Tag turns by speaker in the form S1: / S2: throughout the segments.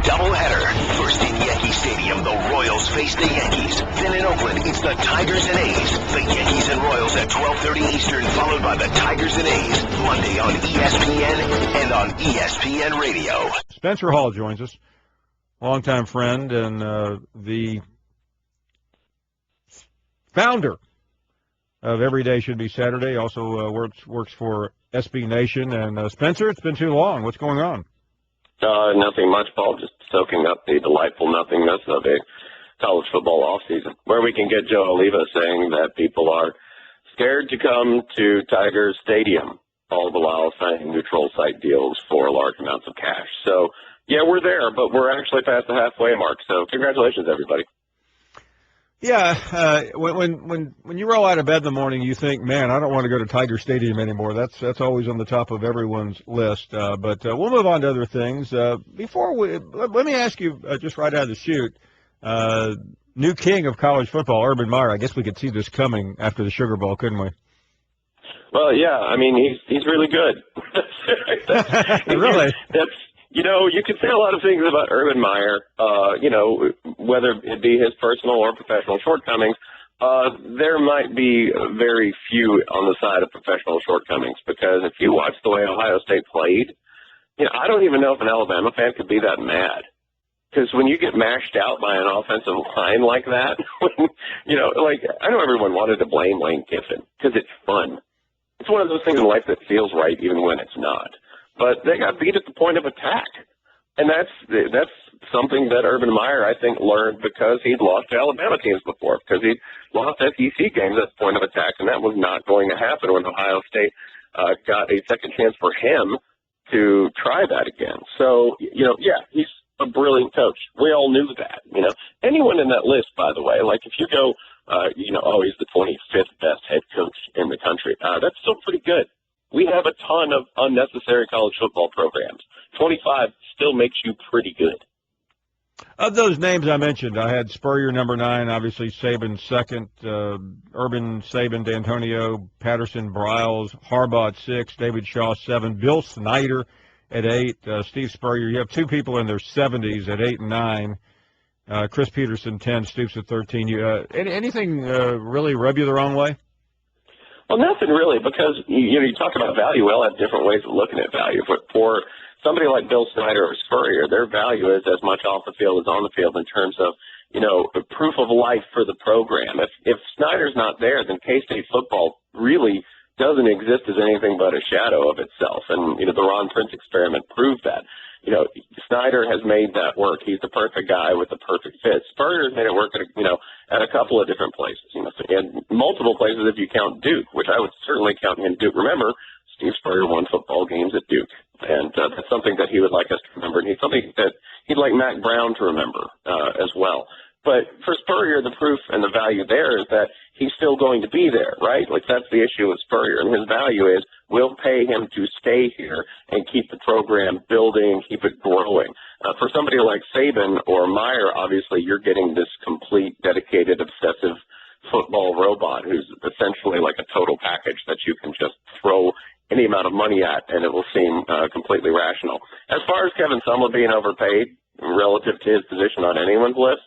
S1: doubleheader. First in Yankee Stadium, the Royals face the Yankees. Then in Oakland, it's the Tigers and A's. The Yankees and Royals at 12:30 Eastern, followed by the Tigers and A's. Monday on ESPN and on ESPN Radio.
S2: Spencer Hall joins us, longtime friend and the founder of Every Day Should Be Saturday. Also works for SB Nation. And Spencer, it's been too long. What's going on?
S3: Nothing much, Paul. Just soaking up the delightful nothingness of a college football offseason, where we can get Joe Oliva saying that people are scared to come to Tigers Stadium, all the while signing neutral site deals for large amounts of cash. So, yeah, we're there, but we're actually past the halfway mark. So, congratulations, everybody.
S2: Yeah, when you roll out of bed in the morning, you think, man, I don't want to go to Tiger Stadium anymore. That's always on the top of everyone's list. But we'll move on to other things. Let me ask you just right out of the chute, new king of college football, Urban Meyer. I guess we could see this coming after the Sugar Bowl, couldn't we?
S3: Well, yeah. I mean, he's really good.
S2: Really?
S3: You can say a lot of things about Urban Meyer, whether it be his personal or professional shortcomings. There might be very few on the side of professional shortcomings, because if you watch the way Ohio State played, I don't even know if an Alabama fan could be that mad. Because when you get mashed out by an offensive line like that, I know everyone wanted to blame Lane Kiffin because it's fun. It's one of those things in life that feels right even when it's not. But they got beat at the point of attack. And that's something that Urban Meyer, I think, learned because he'd lost to Alabama teams before, because he'd lost SEC games at the point of attack, and that was not going to happen when Ohio State got a second chance for him to try that again. So, he's a brilliant coach. We all knew that. Anyone in that list, by the way, like if you go, he's the 25th best head coach in the country, that's still pretty good. We have a ton of unnecessary college football programs. 25 still makes you pretty good.
S2: Of those names I mentioned, I had Spurrier number 9, obviously Saban second, Urban, Saban, D'Antonio, Patterson, Briles, Harbaugh at 6, David Shaw 7, Bill Snyder at 8, Steve Spurrier. You have two people in their 70s at 8 and 9. Chris Peterson 10, Stoops at 13. Anything really rub you the wrong way?
S3: Well, nothing really, because you talk about value. We all have different ways of looking at value. For somebody like Bill Snyder or Spurrier, their value is as much off the field as on the field in terms of proof of life for the program. If Snyder's not there, then K-State football really doesn't exist as anything but a shadow of itself. And the Ron Prince experiment proved that. Snyder has made that work. He's the perfect guy with the perfect fit. Spurrier has made it work at a couple of different places, and multiple places if you count Duke, which I would certainly count in Duke. Remember, Steve Spurrier won football games at Duke, and that's something that he would like us to remember, and he's something that he'd like Mac Brown to remember as well. But for Spurrier, the proof and the value there is that he's still going to be there, right? Like, that's the issue with Spurrier. And his value is we'll pay him to stay here and keep the program building, keep it growing. For somebody like Saban or Meyer, obviously, you're getting this complete, dedicated, obsessive football robot who's essentially like a total package that you can just throw any amount of money at, and it will seem completely rational. As far as Kevin Sumlin being overpaid relative to his position on anyone's list,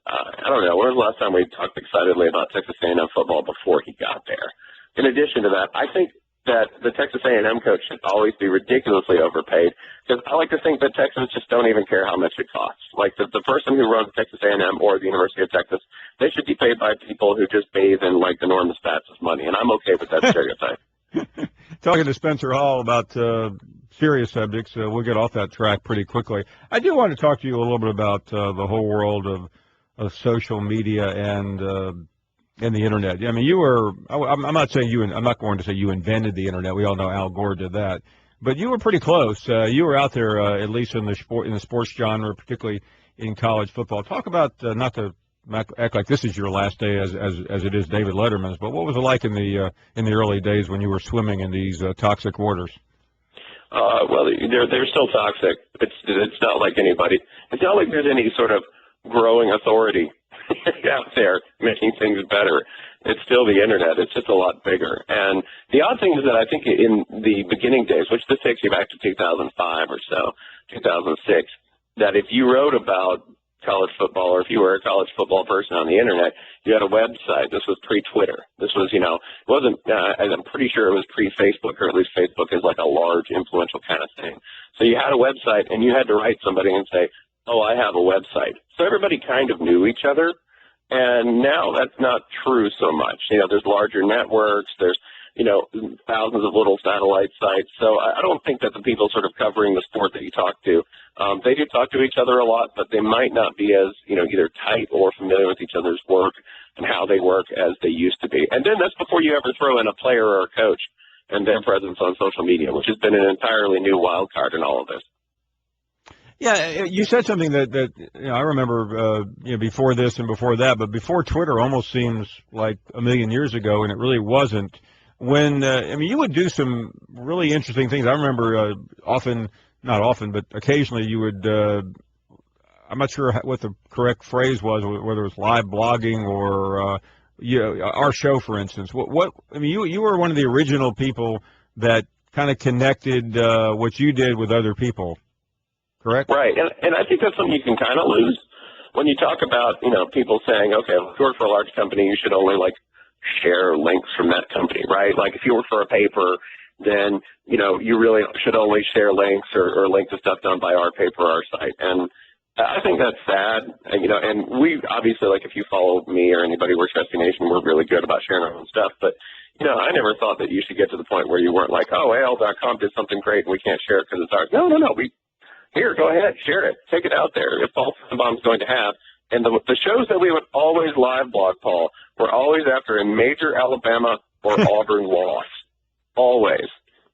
S3: I don't know. When was the last time we talked excitedly about Texas A&M football before he got there? In addition to that, I think that the Texas A&M coach should always be ridiculously overpaid, because I like to think that Texans just don't even care how much it costs. Like the person who runs Texas A&M or the University of Texas, they should be paid by people who just bathe in like enormous vats of money, and I'm okay with that stereotype.
S2: Talking to Spencer Hall about serious subjects, we'll get off that track pretty quickly. I do want to talk to you a little bit about the whole world of social media and the internet. I mean, I'm not saying I'm not going to say you invented the internet. We all know Al Gore did that, but you were pretty close. You were out there, at least in the sports genre, particularly in college football. Talk about not to act like this is your last day as it is David Letterman's, but what was it like in the early days when you were swimming in these toxic waters?
S3: Well, they're still toxic. It's not like anybody. It's not like there's any sort of growing authority out there making things better. It's still the internet. It's just a lot bigger. And the odd thing is that I think in the beginning days, which this takes you back to 2005 or so, 2006, that if you wrote about college football, or if you were a college football person on the internet, you had a website. This was pre-Twitter. This was, it wasn't, I'm pretty sure it was pre-Facebook, or at least Facebook is like a large, influential kind of thing. So you had a website, and you had to write somebody and say, oh, I have a website. So everybody kind of knew each other, and now that's not true so much. There's larger networks, there's, thousands of little satellite sites. So I don't think that the people sort of covering the sport that you talk to, they do talk to each other a lot, but they might not be as, either tight or familiar with each other's work and how they work as they used to be. And then that's before you ever throw in a player or a coach and their presence on social media, which has been an entirely new wild card in all of this.
S2: Yeah, you said something that I remember before this and before that, but before Twitter almost seems like a million years ago, and it really wasn't. When you would do some really interesting things. I remember not often, but occasionally you would. I'm not sure what the correct phrase was, whether it was live blogging or our show, for instance. You were one of the original people that kind of connected what you did with other people. Correct?
S3: Right, and I think that's something you can kind of lose when you talk about, people saying, okay, if you work for a large company, you should only, share links from that company, right? Like, if you work for a paper, then, you really should only share links or link to stuff done by our paper or our site. And I think that's sad, and we obviously, if you follow me or anybody who works for SB Nation, we're really good about sharing our own stuff, but, I never thought that you should get to the point where you weren't like, oh, AL.com did something great and we can't share it because it's ours. No, Here, go ahead, share it, take it out there. If Paul Finebaum's going to have, and the shows that we would always live blog, Paul, were always after a major Alabama or Auburn loss. Always.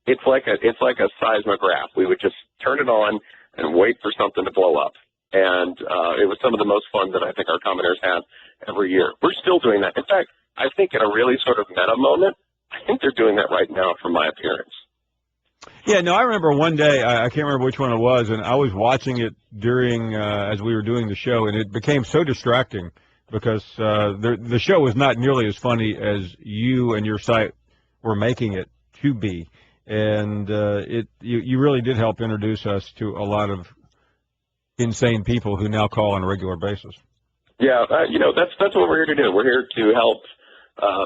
S3: It's like a seismograph. We would just turn it on and wait for something to blow up. And it was some of the most fun that I think our commenters have every year. We're still doing that. In fact, I think in a really sort of meta moment, I think they're doing that right now for my appearance.
S2: Yeah, no, I remember one day, I can't remember which one it was, and I was watching it during, as we were doing the show, and it became so distracting because the show was not nearly as funny as you and your site were making it to be. And you really did help introduce us to a lot of insane people who now call on a regular basis. Yeah,
S3: that's what we're here to do. We're here to help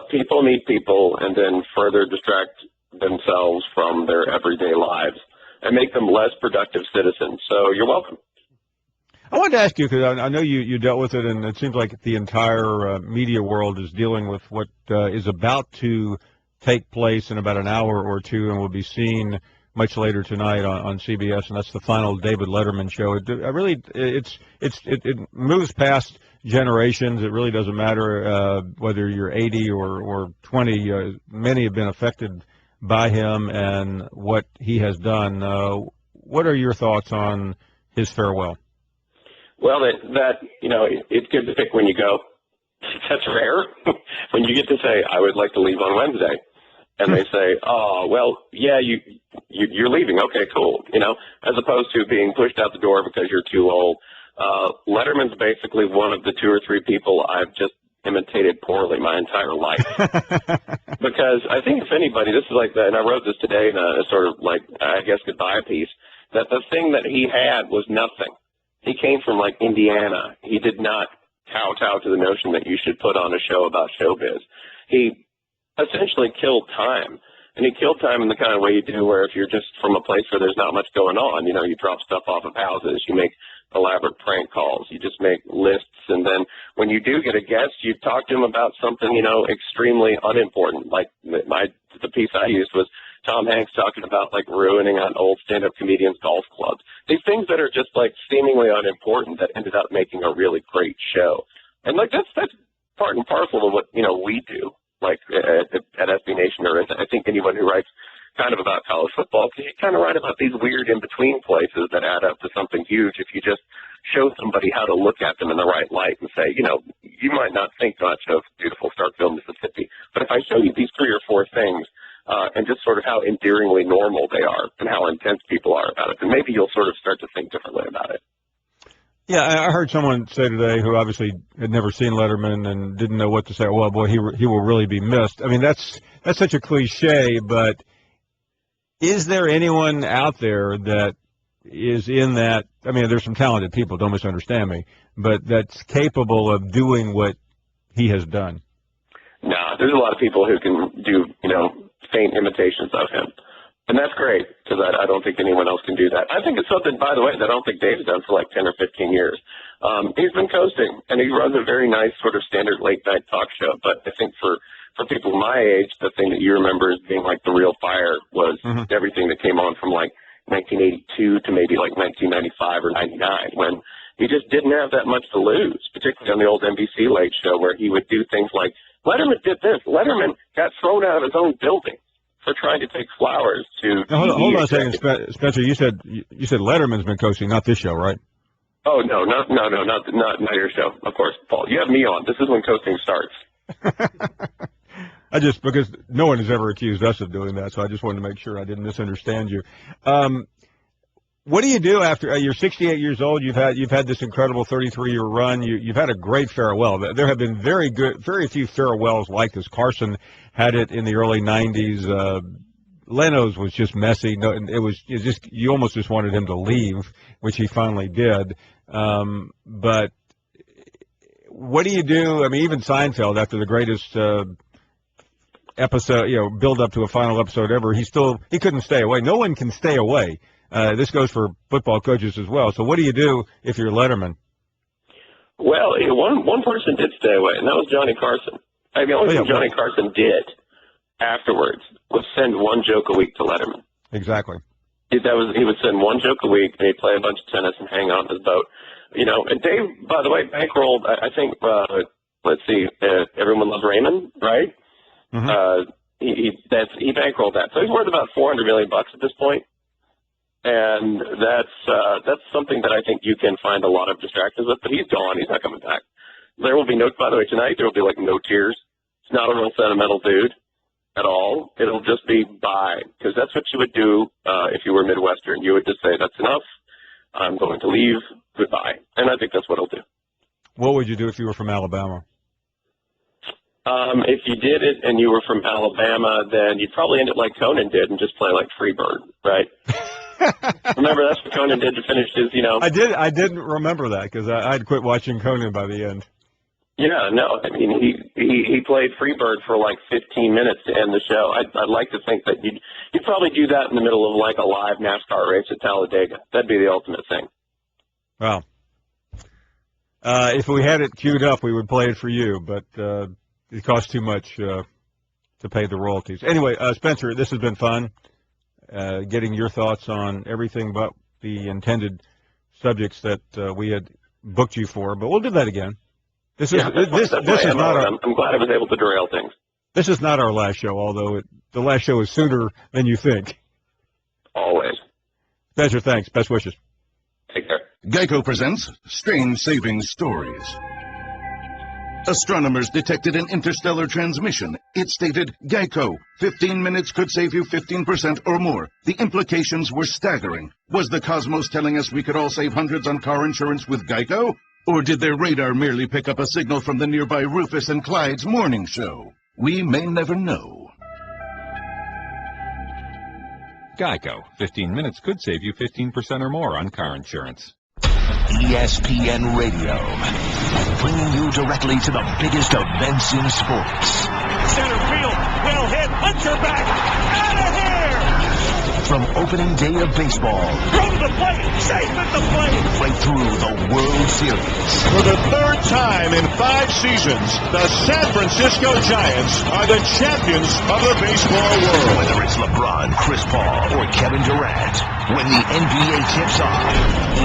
S3: people meet people and then further distract themselves from their everyday lives and make them less productive citizens. So you're welcome.
S2: I wanted to ask you, because I know you dealt with it, and it seems like the entire media world is dealing with what is about to take place in about an hour or two and will be seen much later tonight on CBS, and that's the final David Letterman show. It moves past generations. It really doesn't matter whether you're 80 or 20. Many have been affected by him and what he has done. What are your thoughts on his farewell?
S3: Well, it's good to pick when you go. That's rare. When you get to say, I would like to leave on Wednesday. And they say, oh, well, yeah, you're leaving. Okay, cool. As opposed to being pushed out the door because you're too old. Letterman's basically one of the two or three people I've just imitated poorly my entire life. Because I think if anybody, this is like that, and I wrote this today in a sort of goodbye piece, that the thing that he had was nothing. He came from Indiana. He did not kowtow to the notion that you should put on a show about showbiz. He essentially killed time. And he killed time in the kind of way you do where if you're just from a place where there's not much going on, you drop stuff off of houses, you make elaborate prank calls, you just make lists, and then when you do get a guest, you talk to him about something, extremely unimportant. Like the piece I used was Tom Hanks talking about ruining an old stand-up comedian's golf club. These things that are just seemingly unimportant that ended up making a really great show. And that's part and parcel of what, we do. At SB Nation, or I think anyone who writes kind of about college football, because you kind of write about these weird in-between places that add up to something huge if you just show somebody how to look at them in the right light and say, you might not think much of beautiful Starkville, Mississippi, but if I show you these 3 or 4 things and just sort of how endearingly normal they are and how intense people are about it, then maybe you'll sort of start to think differently about it.
S2: Yeah, I heard someone say today who obviously had never seen Letterman and didn't know what to say. Well, boy, he will really be missed. I mean, that's such a cliche, but is there anyone out there that is in that. I mean, there's some talented people. Don't misunderstand me, but that's capable of doing what he has done.
S3: No, there's a lot of people who can do, faint imitations of him. And that's great, because I don't think anyone else can do that. I think it's something, by the way, that I don't think Dave's done for like 10 or 15 years. He's been coasting, and he runs a very nice sort of standard late-night talk show. But I think for people my age, the thing that you remember as being like the real fire was everything that came on from like 1982 to maybe like 1995 or 99, when he just didn't have that much to lose, particularly on the old NBC Late Show, where he would do things like, Letterman did this. Letterman got thrown out of his own building for trying to take flowers to.
S2: Now, hold on a second, Spencer. You said Letterman's been coaching, not this show, right?
S3: Oh no, not your show, of course, Paul. You have me on. This is when coaching starts.
S2: Because no one has ever accused us of doing that, so I just wanted to make sure I didn't misunderstand you. What do you do after you're 68 years old? You've had this incredible 33-year run. You've had a great farewell. There have been very few farewells like this. Carson had it in the early 90s. Leno's was just messy. No, it was just you almost just wanted him to leave, which he finally did. But what do you do? I mean, even Seinfeld, after the greatest episode, build up to a final episode ever, he couldn't stay away. No one can stay away. This goes for football coaches as well. So what do you do if you're Letterman?
S3: Well, one person did stay away, and that was Johnny Carson. I mean, the only thing Johnny Carson did afterwards was send one joke a week to Letterman.
S2: Exactly.
S3: He would send one joke a week, and he'd play a bunch of tennis and hang out on his boat. And Dave, by the way, bankrolled, I think, let's see, Everyone Loves Raymond, right? Mm-hmm. He bankrolled that. So he's worth about $400 million at this point. And that's something that I think you can find a lot of distractions with, but he's gone. He's not coming back. There will be by the way, tonight there will be like no tears. It's not a real sentimental dude at all. It'll just be bye, because that's what you would do if you were Midwestern. You would just say, that's enough. I'm going to leave. Goodbye. And I think that's what he'll do.
S2: What would you do if you were from Alabama?
S3: If you did it and you were from Alabama, then you'd probably end it like Conan did and just play like Freebird, right? Remember, that's what Conan did to finish his,
S2: I didn't remember that because I'd quit watching Conan by the end.
S3: Yeah, no, I mean, he played Freebird for like 15 minutes to end the show. I'd like to think that you'd probably do that in the middle of like a live NASCAR race at Talladega. That'd be the ultimate thing.
S2: Wow. If we had it queued up, we would play it for you, but it costs too much to pay the royalties. Anyway, Spencer, this has been fun. Getting your thoughts on everything but the intended subjects that we had booked you for, but we'll do that again. This is not our.
S3: I'm glad I was able to derail things.
S2: This is not our last show, although the last show is sooner than you think.
S3: Always.
S2: Spencer, thanks. Best wishes.
S3: Take care.
S4: Geico presents Strange Savings Stories. Astronomers detected an interstellar transmission. It stated, Geico, 15 minutes could save you 15% or more. The implications were staggering. Was the cosmos telling us we could all save hundreds on car insurance with Geico? Or did their radar merely pick up a signal from the nearby Rufus and Clyde's morning show? We may never know.
S5: Geico. 15 minutes could save you 15% or more on car insurance.
S1: ESPN Radio, bringing you directly to the biggest events in sports.
S6: Center field, well hit, Hunter back, out of here!
S1: From opening day of baseball,
S6: Throw to the plate, safe at the plate!
S1: right through the World Series.
S7: For the third time in 5 seasons, the San Francisco Giants are the champions of the baseball world.
S1: Whether it's LeBron, Chris Paul, or Kevin Durant, when the NBA tips off,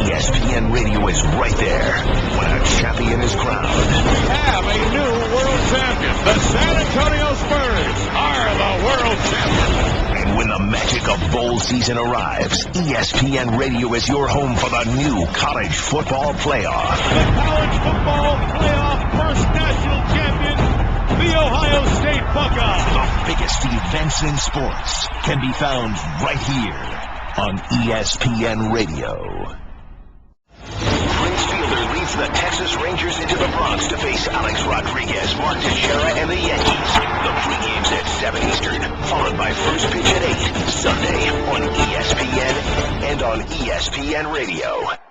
S1: ESPN Radio is right there when a champion is crowned.
S7: We have a new world champion. The San Antonio Spurs are the world champions.
S1: And when the magic of bowl season arrives, ESPN Radio is your home for the new college football playoff.
S7: The college football playoff first national champion, the Ohio State Buckeyes.
S1: The biggest events in sports can be found right here on ESPN Radio. Prince Fielder leads the Texas Rangers Rangers into the Bronx to face Alex Rodriguez, Mark Teixeira, and the Yankees. The pregame's at 7 Eastern, followed by first pitch at 8, Sunday on ESPN and on ESPN Radio.